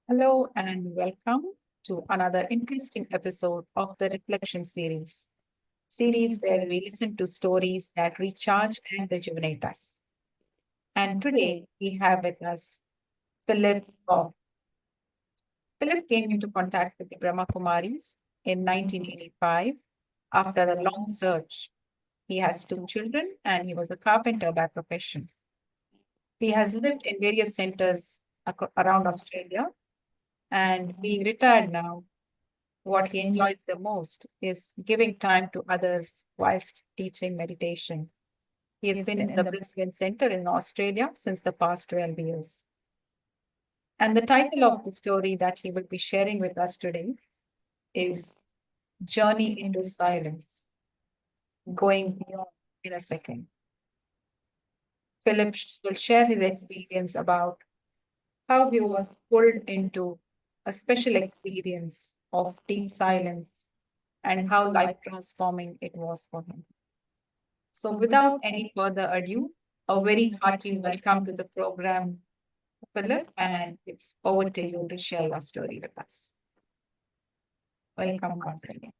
Hello and welcome to another interesting episode of the Reflection series where we listen to stories that recharge and rejuvenate us. And today we have with us Philip Gough. Philip came into contact with the Brahma Kumaris in 1985 after a long search. He has two children and he was a carpenter by profession. He has lived in various centers around Australia, and being retired now, what he enjoys the most is giving time to others whilst teaching meditation. He has been in the Brisbane Center in Australia since the past 12 years. And the title of the story that he will be sharing with us today is Journey into Silence, Going Beyond in a Second. Philip will share his experience about how he was pulled into a special experience of deep silence and how life transforming it was for him. So, without any further ado, a very hearty welcome to the program, Philip, and it's over to you to share your story with us. Welcome once again.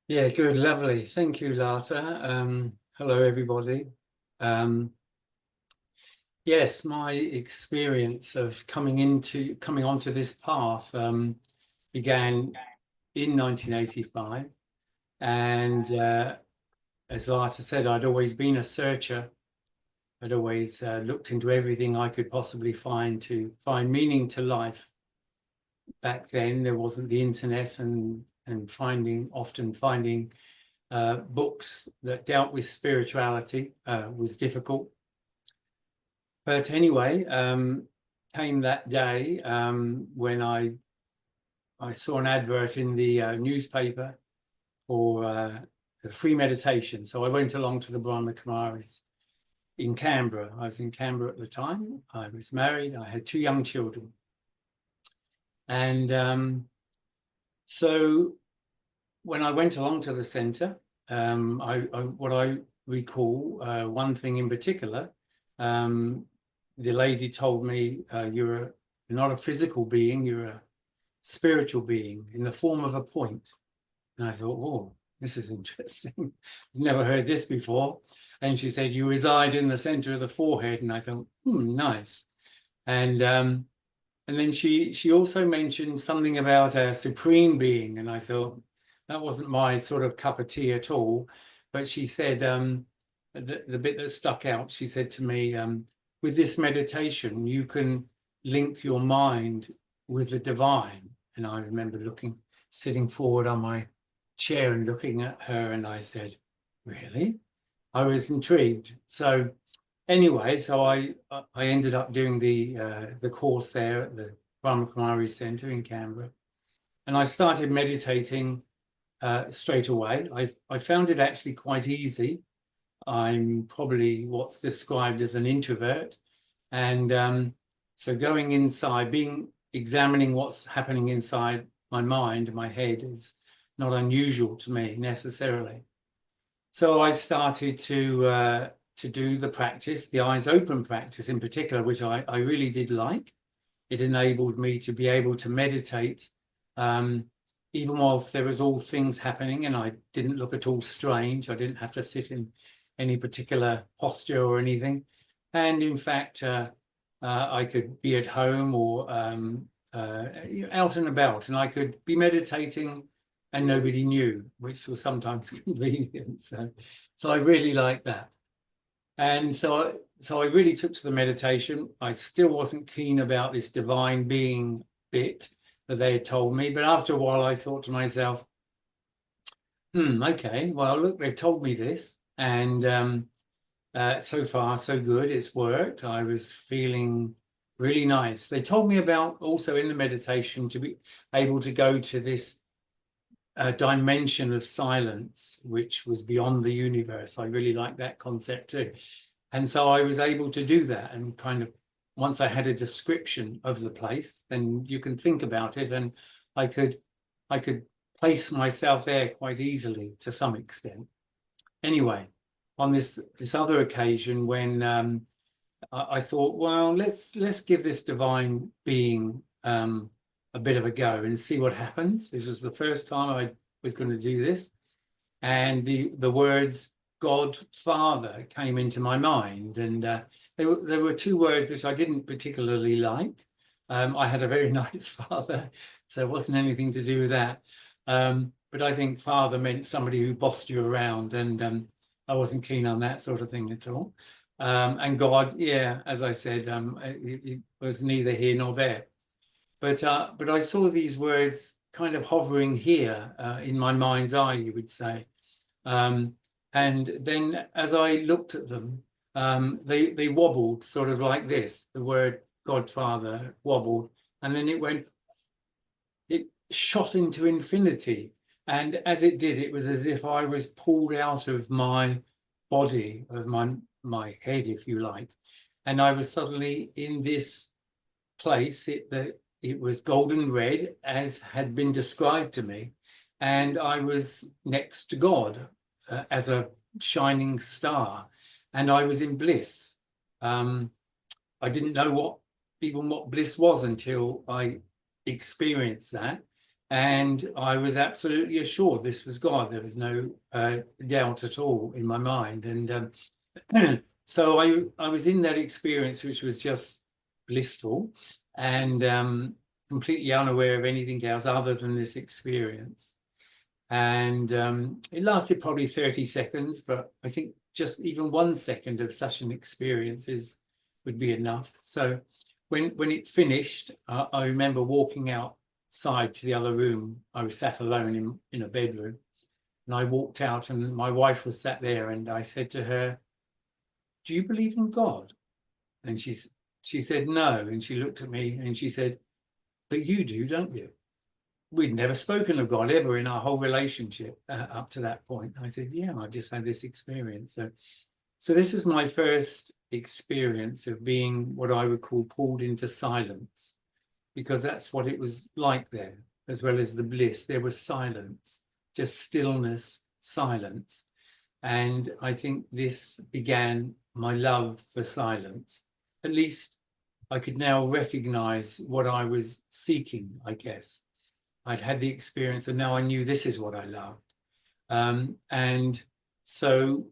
Yeah, good, lovely. Thank you, Lata. Hello, everybody. Yes, my experience of coming onto this path began in 1985, and as Lata said, I'd always been a searcher. I'd always looked into everything I could possibly find to find meaning to life. Back then, there wasn't the internet, and often finding books that dealt with spirituality was difficult. But anyway, came that day when I saw an advert in the newspaper for a free meditation. So I went along to the Brahma Kumaris in Canberra. I was in Canberra at the time. I was married. I had two young children. And so when I went along to the centre, what I recall, one thing in particular, the lady told me, you're not a physical being, you're a spiritual being in the form of a point. And I thought, oh, this is interesting. Never heard this before. And she said, you reside in the centre of the forehead. And I thought, nice. And then she also mentioned something about a supreme being. And I thought, that wasn't my sort of cup of tea at all. But she said, the bit that stuck out, she said to me, with this meditation, you can link your mind with the divine. And I remember sitting forward on my chair and looking at her, and I said, really? I was intrigued. So anyway, so I ended up doing the course there at the Brahma Kumaris Centre in Canberra. And I started meditating straight away. I found it actually quite easy. I'm probably what's described as an introvert. And so going inside, examining what's happening inside my mind, my head, is not unusual to me necessarily. So I started to do the practice, the eyes open practice in particular, which I really did like. It enabled me to be able to meditate even whilst there was all things happening, and I didn't look at all strange. I didn't have to sit in any particular posture or anything. And in fact, I could be at home or out and about, and I could be meditating and nobody knew, which was sometimes convenient. So I really liked that. And so I really took to the meditation. I still wasn't keen about this divine being bit that they had told me. But after a while, I thought to myself, okay, well, look, they've told me this. And so far, so good. It's worked. I was feeling really nice. They told me about also in the meditation to be able to go to this dimension of silence, which was beyond the universe. I really like that concept too. And so I was able to do that, and kind of once I had a description of the place, then you can think about it, and I could place myself there quite easily to some extent. Anyway, on this other occasion when I thought, well, let's give this divine being a bit of a go and see what happens. This was the first time I was going to do this, and the words God Father came into my mind, and there were two words which I didn't particularly like. I had a very nice father, so it wasn't anything to do with that. But I think father meant somebody who bossed you around, and I wasn't keen on that sort of thing at all. And God, yeah, as I said, it was neither here nor there. But I saw these words kind of hovering here in my mind's eye, you would say. And then as I looked at them, they wobbled sort of like this. The word Godfather wobbled, and then it shot into infinity. And as it did, it was as if I was pulled out of my body, of my head, if you like, and I was suddenly in this place. It was golden red, as had been described to me, and I was next to God as a shining star, and I was in bliss. I didn't know what bliss was until I experienced that, and I was absolutely assured this was God. There was no doubt at all in my mind, and so I was in that experience, which was just blissful, and completely unaware of anything else other than this experience. And it lasted probably 30 seconds, but I think just even 1 second of such an experience would be enough. So when it finished, I remember walking outside to the other room. I was sat alone in a bedroom, and I walked out, and my wife was sat there, and I said to her, "Do you believe in God?" And she said no, and she looked at me and she said, "But you do, don't you?" We'd never spoken of God ever in our whole relationship up to that point. I said, "Yeah, I just had this experience." So this was my first experience of being what I would call pulled into silence, because that's what it was like there, as well as the bliss. There was silence, just stillness, silence. And I think this began my love for silence. At least I could now recognize what I was seeking, I guess. I'd had the experience, and now I knew this is what I loved. And so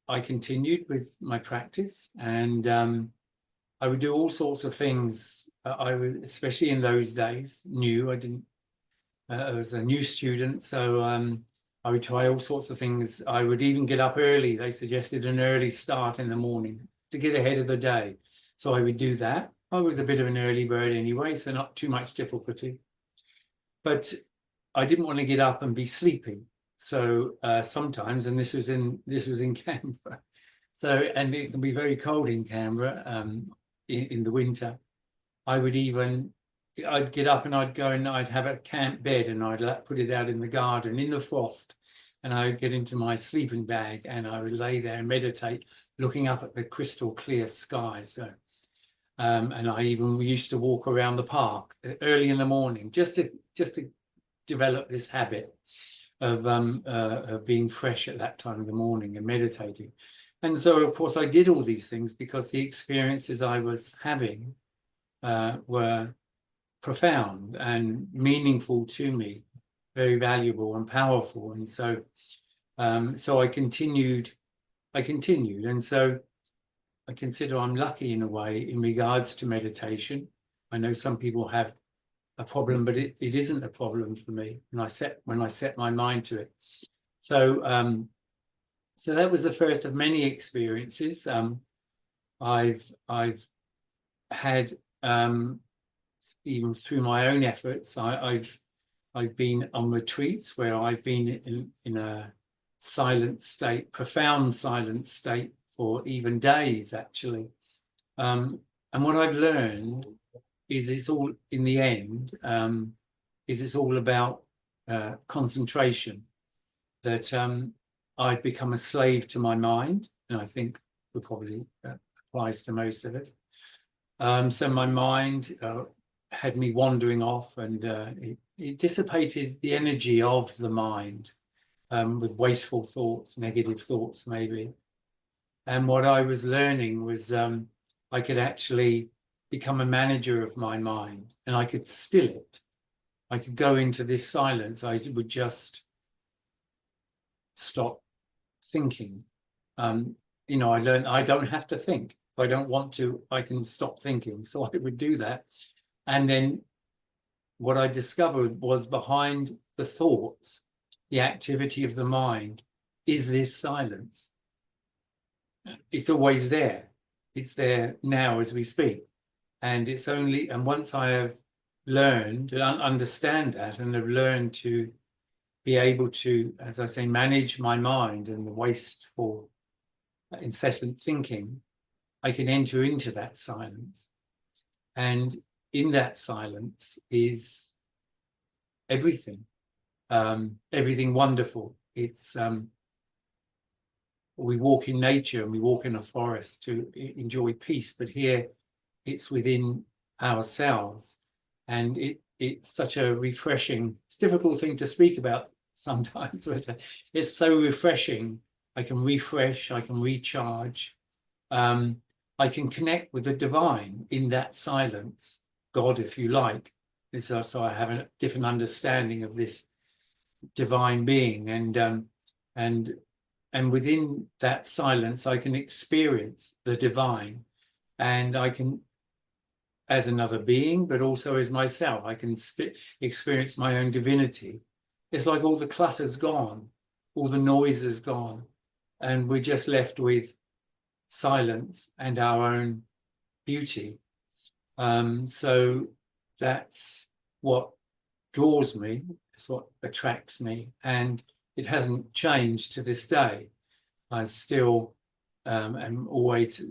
I continued with my practice, and I would do all sorts of things. I was, especially in those days, new. I was a new student, so I would try all sorts of things. I would even get up early. They suggested an early start in the morning to get ahead of the day. So I would do that. I was a bit of an early bird anyway, so not too much difficulty. But I didn't want to get up and be sleepy. So sometimes, and this was in Canberra, so, and it can be very cold in Canberra in the winter. I'd get up and I'd go and I'd have a camp bed, and I'd put it out in the garden in the frost, and I would get into my sleeping bag and I would lay there and meditate, looking up at the crystal clear sky. So, and I even used to walk around the park early in the morning just to develop this habit of being fresh at that time of the morning and meditating. And so, of course, I did all these things because the experiences I was having were profound and meaningful to me, very valuable and powerful. And so, so I continued, and so I consider I'm lucky in a way in regards to meditation. I know some people have a problem, but it isn't a problem for me when I set my mind to it. So so that was the first of many experiences. I've had even through my own efforts, I've been on retreats where I've been in a silent state, profound silent state, for even days actually. And what I've learned is it's all, in the end, is it's all about concentration. That I'd become a slave to my mind, and I think it probably applies to most of it. So my mind had me wandering off, and it dissipated the energy of the mind with wasteful thoughts, negative thoughts maybe. And what I was learning was I could actually become a manager of my mind, and I could still it. I could go into this silence. I would just stop thinking. You know, I learned I don't have to think. If I don't want to, I can stop thinking. So I would do that. And then what I discovered was behind the thoughts, the activity of the mind, is this silence. It's always there. It's there now as we speak. And it's only, and once I have learned and understand that, and have learned to be able to, as I say, manage my mind and the wasteful, incessant thinking, I can enter into that silence. And in that silence is everything, everything wonderful. It's, we walk in nature and we walk in a forest to enjoy peace, but here it's within ourselves. And it's such a refreshing, it's a difficult thing to speak about sometimes, but it's so refreshing. I can refresh, I can recharge. I can connect with the divine in that silence, God, if you like. So I have a different understanding of this divine being, and within that silence, I can experience the divine, and I can, as another being, but also as myself, I can experience my own divinity. It's like all the clutter's gone, all the noise is gone, and we're just left with silence and our own beauty. So that's what draws me, it's what attracts me, and it hasn't changed to this day. I still am always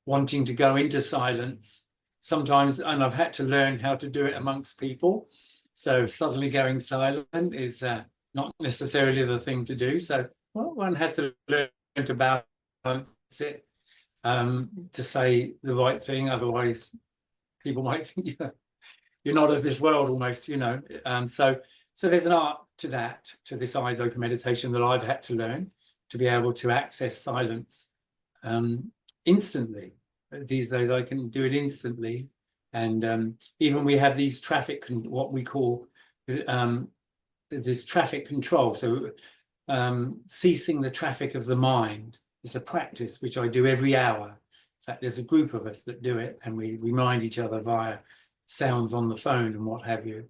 wanting to go into silence sometimes, and I've had to learn how to do it amongst people. So suddenly going silent is not necessarily the thing to do. So one has to learn to balance it, to say the right thing. Otherwise, people might think you're not of this world almost, you know. So there's an art to that, to this eyes open meditation that I've had to learn to be able to access silence instantly. These days I can do it instantly. And even we have these traffic, what we call this traffic control. So ceasing the traffic of the mind is a practice which I do every hour. In fact, there's a group of us that do it, and we remind each other via sounds on the phone and what have you.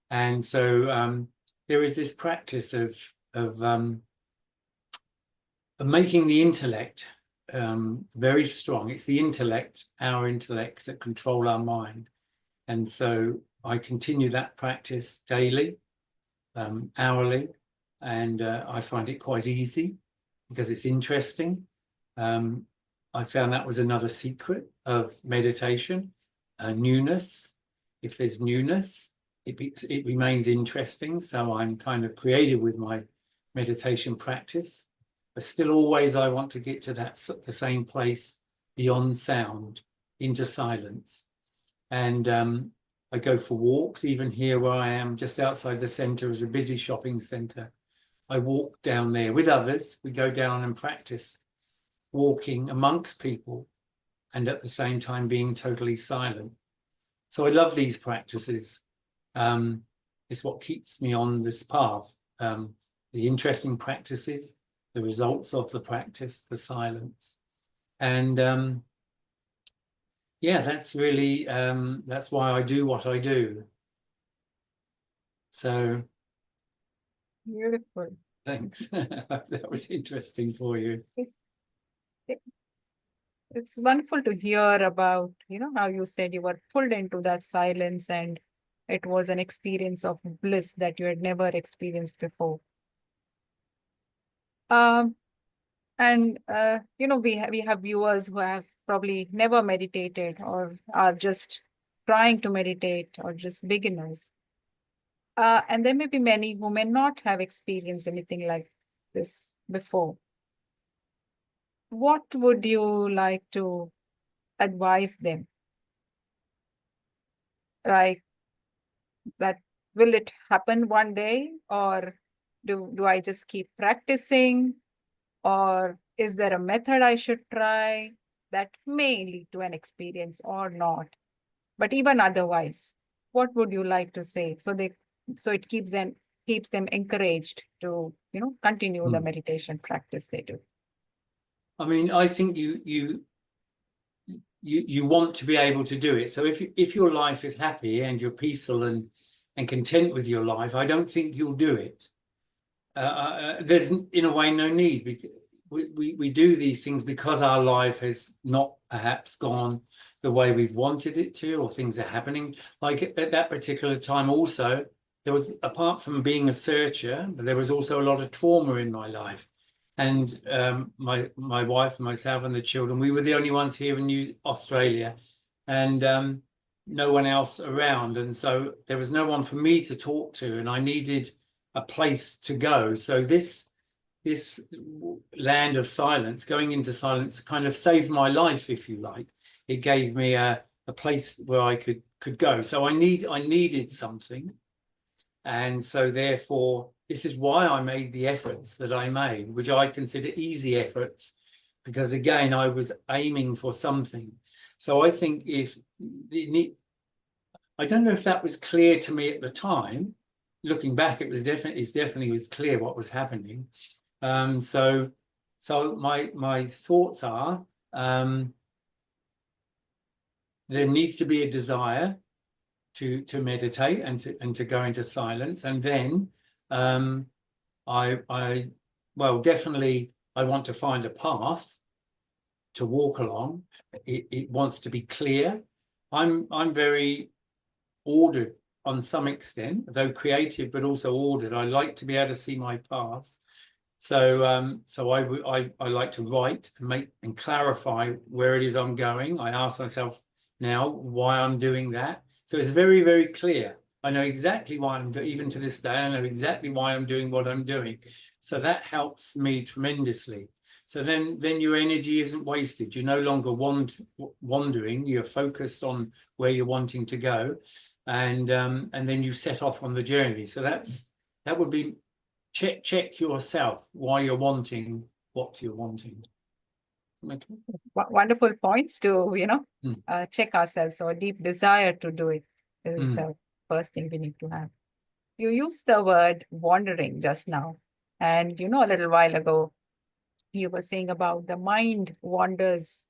And so there is this practice of making the intellect very strong. It's the intellect, our intellects, that control our mind. And so I continue that practice daily, hourly, and I find it quite easy because it's interesting. I found that was another secret of meditation, newness. If there's newness, it remains interesting. So I'm kind of creative with my meditation practice, but still always I want to get to the same place beyond sound, into silence. And I go for walks, even here where I am, just outside the centre is a busy shopping centre. I walk down there with others. We go down and practice walking amongst people and at the same time being totally silent. So I love these practices. It's what keeps me on this path. The interesting practices, the results of the practice, the silence. And yeah, that's really, that's why I do what I do. So. Beautiful. Thanks. That was interesting for you. It's wonderful to hear about, how you said you were pulled into that silence and it was an experience of bliss that you had never experienced before. And we have viewers who have probably never meditated or are just trying to meditate or just beginners. And there may be many who may not have experienced anything like this before. What would you like to advise them? Like that, will it happen one day, or do I just keep practicing, or is there a method I should try? that may lead to an experience or not. But even otherwise, what would you like to say? So it keeps them encouraged to, continue the meditation practice they do. I mean, I think you want to be able to do it. So if your life is happy and you're peaceful and content with your life, I don't think you'll do it. There's in a way no need, because we do these things because our life has not perhaps gone the way we've wanted it to, or things are happening. Like at that particular time also, there was, apart from being a searcher, there was also a lot of trauma in my life. And my wife and myself and the children, we were the only ones here in Australia, and no one else around. And so there was no one for me to talk to, and I needed a place to go. So this land of silence, going into silence, kind of saved my life, if you like. It gave me a place where I could go. So I needed something. And so therefore, this is why I made the efforts that I made, which I consider easy efforts, because again, I was aiming for something. So I think I don't know if that was clear to me at the time. Looking back, it definitely was clear what was happening. So my thoughts are, there needs to be a desire to meditate and to go into silence, and then definitely I want to find a path to walk along. It wants to be clear. I'm very ordered on some extent, though creative, but also ordered. I like to be able to see my path. So I like to write and make and clarify where it is I'm going. I ask myself now why I'm doing that. So it's very, very clear. I know exactly why I'm doing, even to this day, I know exactly why I'm doing what I'm doing. So that helps me tremendously. So then your energy isn't wasted. You're no longer wandering. You're focused on where you're wanting to go, and then you set off on the journey. So that would be check yourself why you're wanting what you're wanting. Wonderful points to, check ourselves. So a deep desire to do it is the first thing we need to have. You used the word wandering just now. And, a little while ago, you were saying about the mind wanders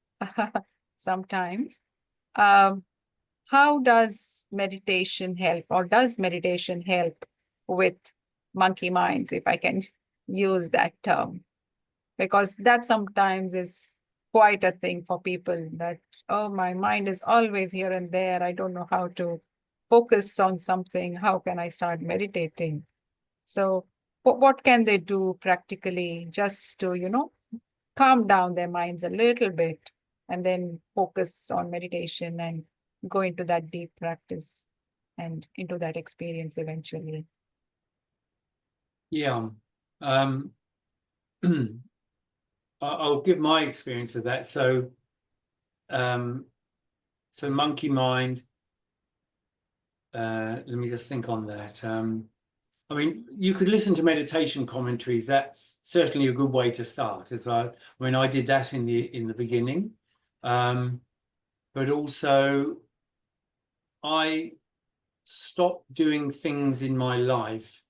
sometimes. How does meditation help, or does meditation help with monkey minds, if I can use that term? Because that sometimes is quite a thing for people, that, oh, my mind is always here and there. I don't know how to focus on something. How can I start meditating? So what can they do practically just to, calm down their minds a little bit and then focus on meditation and go into that deep practice and into that experience eventually? Yeah. I'll give my experience of that. So monkey mind, let me just think on that. I mean, you could listen to meditation commentaries. That's certainly a good way to start as well. I mean, I did that in the beginning, but also I stopped doing things in my life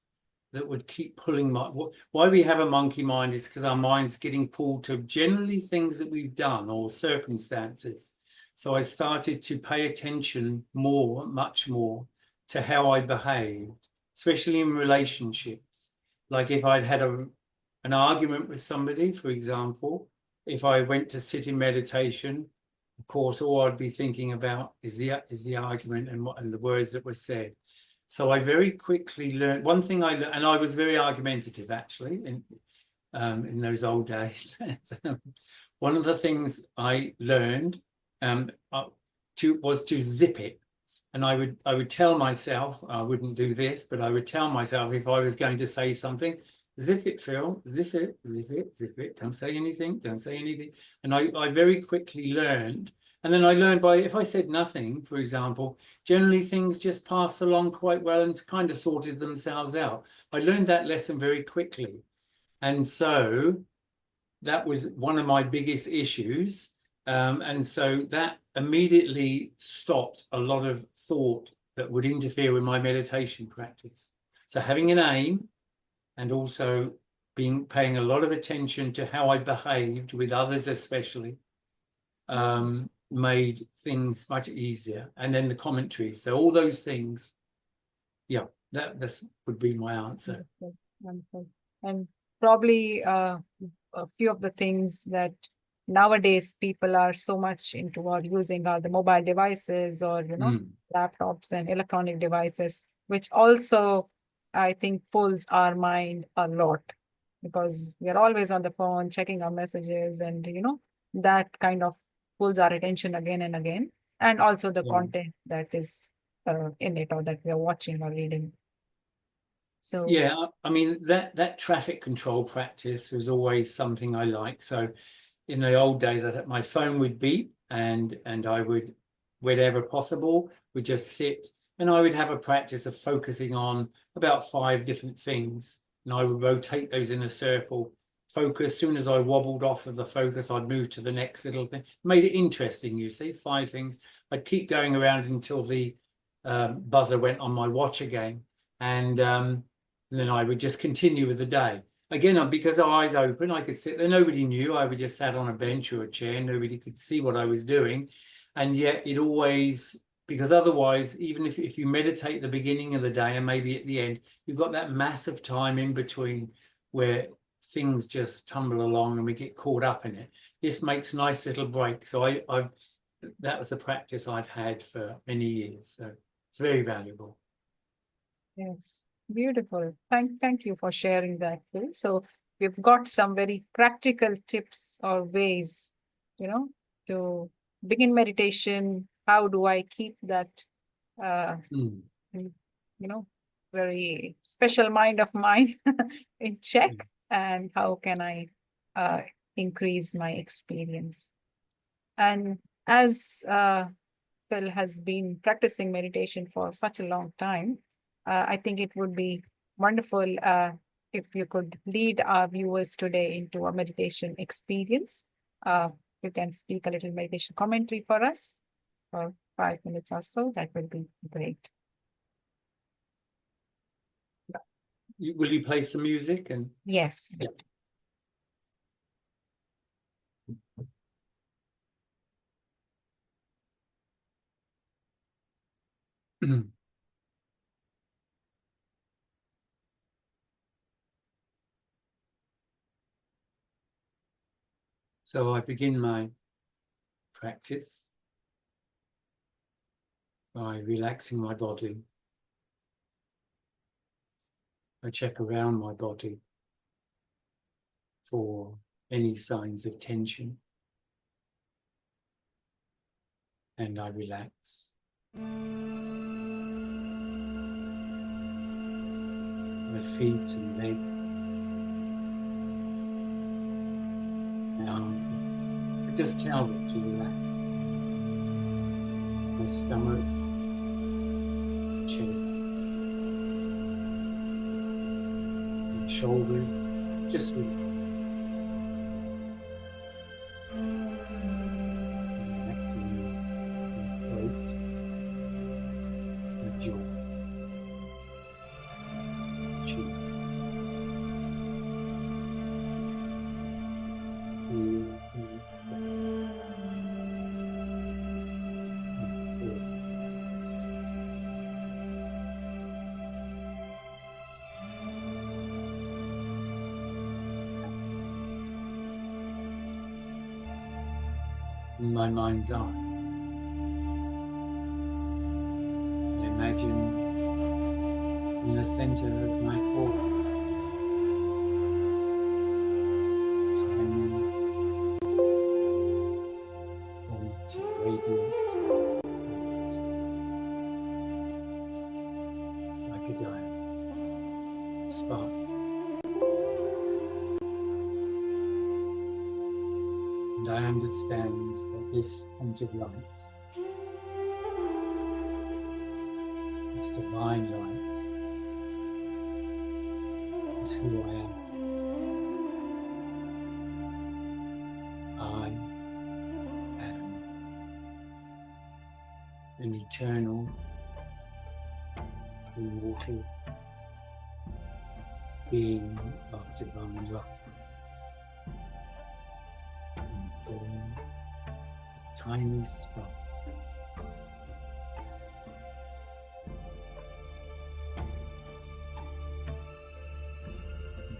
that would keep pulling why we have a monkey mind is because our mind's getting pulled to generally things that we've done or circumstances. So I started to pay attention much more to how I behaved, especially in relationships. Like if I'd had an argument with somebody, for example, if I went to sit in meditation, of course, all I'd be thinking about is the argument and the words that were said. So I very quickly learned one thing I learned, and I was very argumentative actually in those old days. One of the things I learned was to zip it. And I would tell myself, I wouldn't do this, but I would tell myself if I was going to say something, zip it, Phil, zip it, zip it, zip it. Don't say anything, don't say anything. And I very quickly learned. And then I learned if I said nothing, for example, generally things just passed along quite well and kind of sorted themselves out. I learned that lesson very quickly. And so that was one of my biggest issues. And so that immediately stopped a lot of thought that would interfere with my meditation practice. So having an aim, and also paying a lot of attention to how I behaved with others, especially, made things much easier. And then the commentary. So all those things, yeah, that would be my answer. Wonderful. And probably a few of the things that nowadays people are so much into or using are the mobile devices, or laptops and electronic devices, which also I think pulls our mind a lot, because we are always on the phone checking our messages, and that kind of pulls our attention again and again, and also the content that is in it, or that we are watching or reading. So yeah, I mean, that traffic control practice was always something I liked. So in the old days, my phone would beep, and I would, wherever possible, would just sit, and I would have a practice of focusing on about 5 different things, and I would rotate those in a circle. Focus. As soon as I wobbled off of the focus, I'd move to the next little thing. Made it interesting, you see, 5 things. I'd keep going around until the buzzer went on my watch again, and then I would just continue with the day. Again, because our eyes open, I could sit there. Nobody knew. I would just sat on a bench or a chair. Nobody could see what I was doing. And yet it always, because otherwise, even if you meditate at the beginning of the day and maybe at the end, you've got that massive time in between where things just tumble along and we get caught up in it. This makes nice little breaks. So that was the practice I've had for many years. So it's very valuable. yes, beautiful. Thank you for sharing that, Phil. So we've got some very practical tips or ways, to begin meditation. How do I keep that, very special mind of mine in check? And how can I increase my experience? And as Phil has been practicing meditation for such a long time, I think it would be wonderful if you could lead our viewers today into a meditation experience. You can speak a little meditation commentary for us for 5 minutes or so. That would be great. Will you play some music? And yes. Yeah. So I begin my practice by relaxing my body. I check around my body for any signs of tension, and I relax. My feet and legs, my arms. I just tell them to relax. My stomach, chest, my shoulders, just relax. Relaxing my throat, my jaw, cheek. In my mind's eye, I imagine in the center of my forehead, tiny, white, radiant, like a diamond, spark. And I understand that this point of light, this divine light, is who I am. I am and eternal, immortal being of divine love. And born tiny star.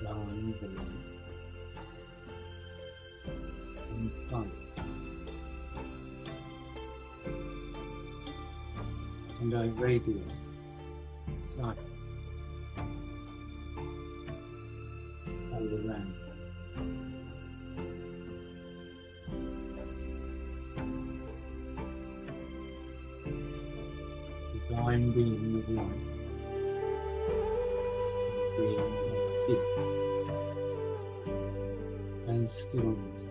Blind the light and fire. And I radiate silence all around. Divine being of light, being of peace and stillness.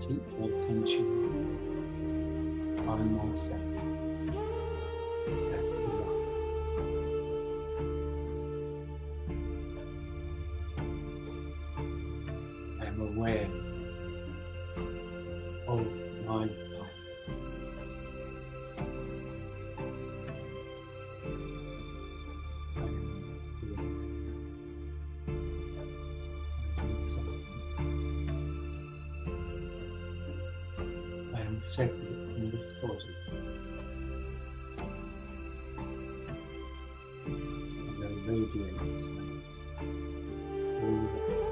Keep my attention on myself as the light. I am aware of myself. I am aware. I am silent. I am separate from this body. And I radiate silence all around.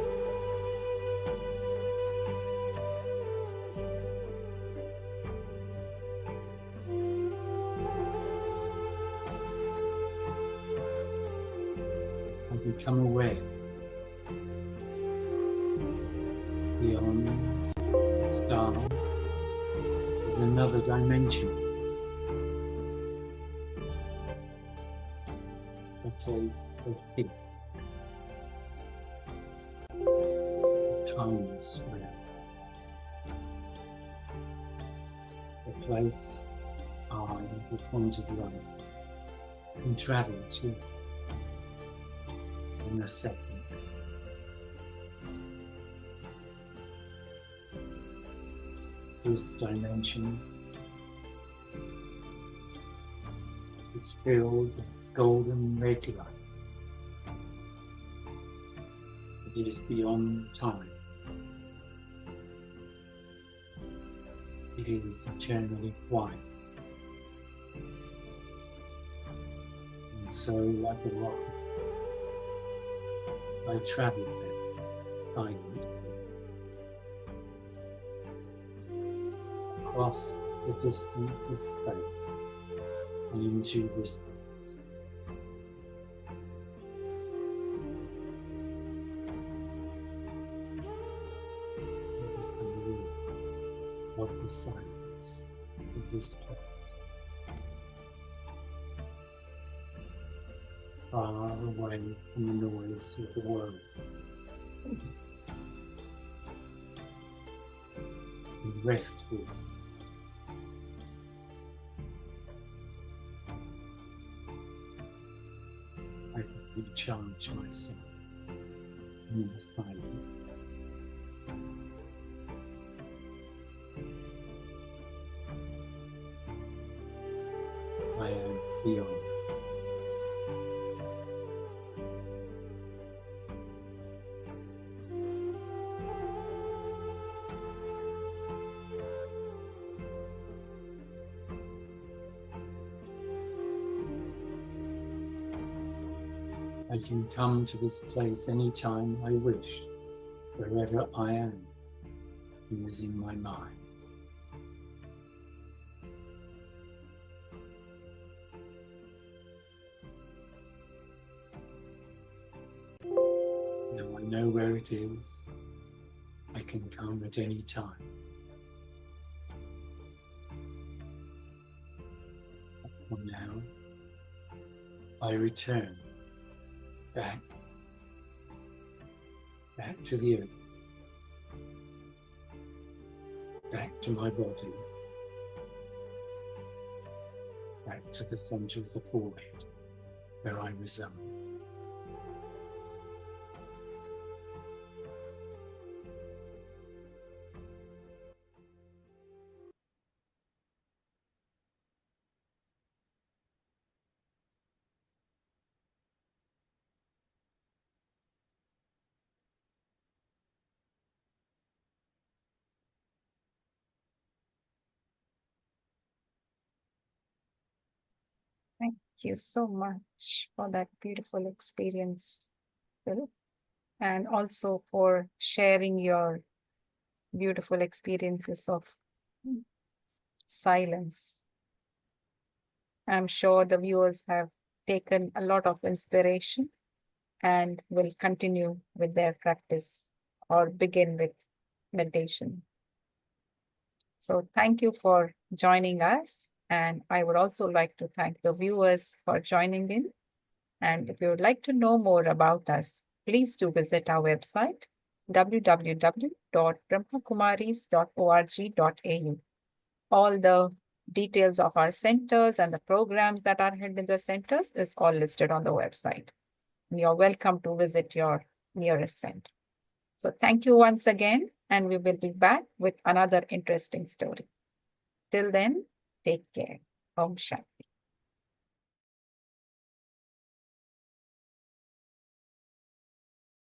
I become aware beyond the stars is another dimension, a place of peace, a calmness where a place I, the point of light, can travel to in a second. This dimension is filled with golden red light. It is beyond time. It is eternally quiet. And so, like a rocket, I travel there, silently, across the distance of space and into this dance. Of the silence of this place, far away from the noise of the world, and restful. I can recharge myself in the silence. I am beyond. I can come to this place anytime I wish, wherever I am, using my mind. Now I know where it is. I can come at any time. For now, I return back to the earth, back to my body, back to the center of the forehead, where I reside. you so much for that beautiful experience, Phil, and also for sharing your beautiful experiences of silence. I'm sure the viewers have taken a lot of inspiration and will continue with their practice or begin with meditation. So thank you for joining us. And I would also like to thank the viewers for joining in. And if you would like to know more about us, please do visit our website, www.brahmakumaris.org.au. All the details of our centers and the programs that are held in the centers is all listed on the website. You're welcome to visit your nearest center. So thank you once again, and we will be back with another interesting story. Till then, take care. Om Shanti.